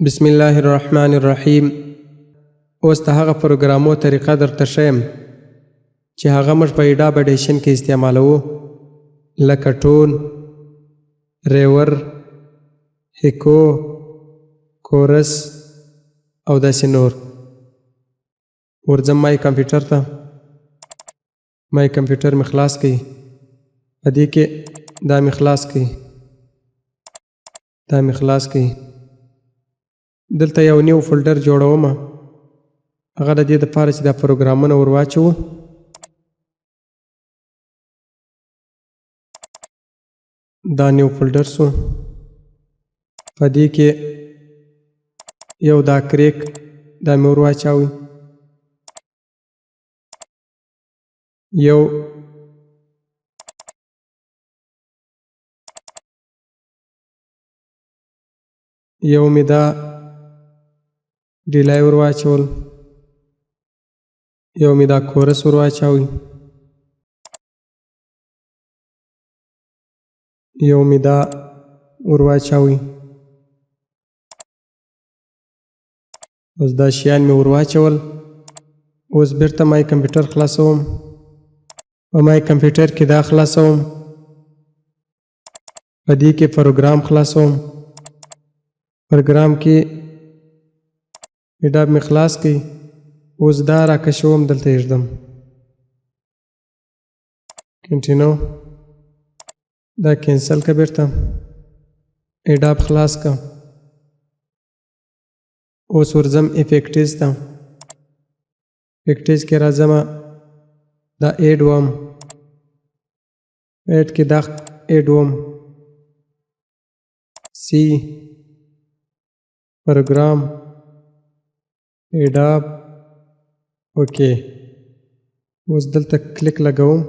بسم الله الرحمن الرحیم. اوس د هغه پروګرامو طریقه درته ښیم چې هغه موږ په ايډاب اډیشن کې استعمالوو، لکه ټون، ریور، هیکو، کورس او داسې نور. ورځم مای کمپیوټر ته. مای کمپیوټر مې خلاص کړئ. په دې کې دا مې خلاص کړئ، دا مې خلاص کړئ. دلته یو نیو فولډر جوړوم. هغه د دې دپاره چې دا پروګرامونه ور واچوو. دا نیو فولډر سو. په دې کې یو دا کریک دا مې ور واچوئ. یو مې دا ډیلای ور واچول. یو مې دا کورس ور واچوئ. یو مې دا ور واچوئ. اوس دا شیان مې ور واچول. اوس بیرته مای کمپیوټر خلاصوم. په مای کمپیوټر کې دا خلاصوم. په دې کې پروګرام خلاصوم. پروګرام کې ايډاب مې خلاص کړئ. اوس دا راکشوم، دلته ایږدم. کنټینو. دا کینسل که بیرته. ايډاب خلاص که. اوس ورځم افیکټیز ته. افیکټیز کې راځم. دا ایډ وم. ایډ کې دا ایډ وم. سی پروګرام ايډاب. اوکې. اوس دلته کلیک لګوم،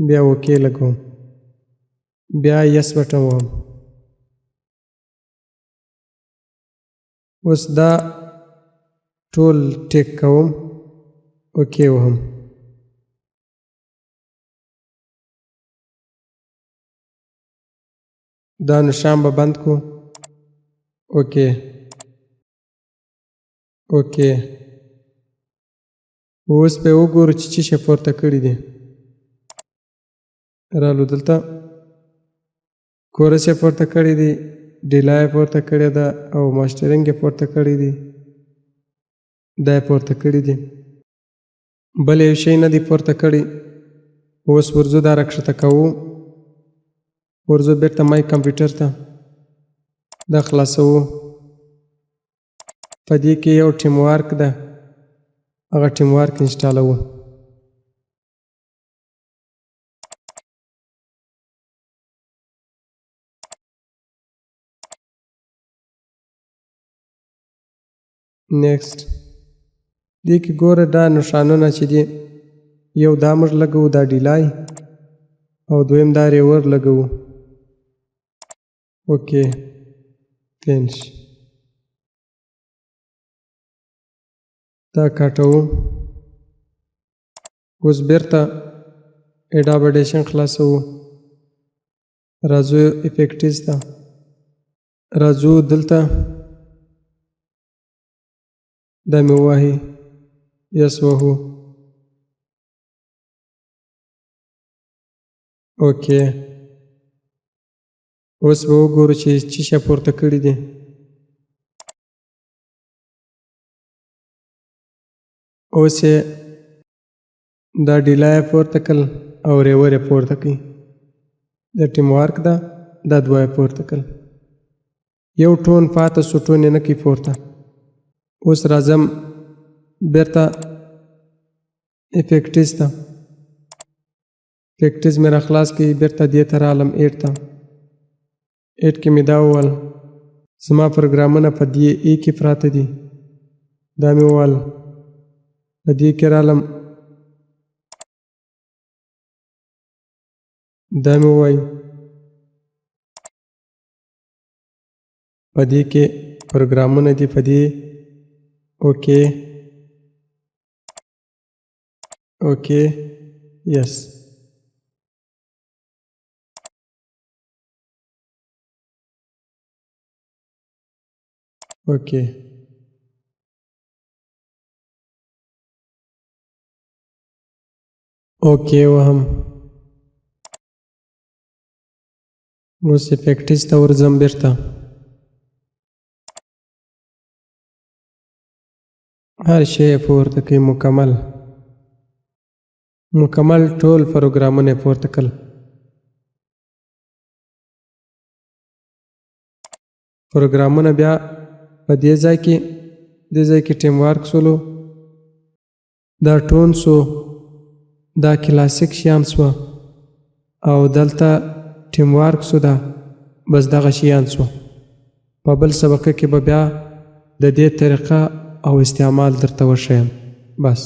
بیا اوکې لګوم، بیا یس بټن وهم. اوس دا ټول ټیک کوم، اوکې وهم. دا نشان به بند کو. اوکې اوکې. اوس به وګورو چې څه شی پورته کړي دي. رالو دلته کورس یې پورته کړي دي، ډیلا یې پورته کړې ده او ماسټرینګ یې پورته کړي دي. دا یې پورته کړي دي، بل یو شی نه دی پورته کړي. اوس ورځو دا راکښته کوو. ورځو بیرته مای کمپیوټر ته. دا خلاصوو. په دې کې یو ټیم وارک ده، هغه ټیم وارک انسټالوو. نیکسټ. دې کې ګوره دا نښانونه چې دي، یو دا موږ لګوو، دا ډیلای، او دویم دا ریور لګوو. اوکې فینش. دا کاټوو. اوس بیرته ايډاب اډیشن خلاصوو. راځو افیکټیز ته. راځو دلته دا مې ووهي، یس وهو. اوکې. اوس به وګورو چې څه شی پورته کړي دي. اوس یې دا ډیلای پورته کړل او ریور یې پورته کړي. دا ټیم وارک ده، دا دوه یې پورته کړل. یو ټون پاته سو، ټون یې نه کوي پورته. اوس راځم بیرته افیکټیز ته. افیکټیز مې را خلاص کړي. بیرته دې ته رالم، ایډ ته. ایډ کې مې دا وویل زما پروګرامونه په دې ای کې پراته دي. دا مې وویل. په دې کې رالم، دا مې ووایي. په دې کې پروګرامونه دي، په دې. اوکې اوکې یس. اوکې اوکې وهم اوس افیکټس ته ورځم بیرته هر شی یې پورته کوي مکمل ټول پروګرامونه یې پورته کړل پروګرامونه بیا په دې ځای کې ټیم ورک سولو دا ټون سو دا کلاسیک شیان سو او دلته ټیم ورک سو دا بس دغه شیان سو په بل سبق کې به بیا د دې طریقه او استعمال درته وښیم بس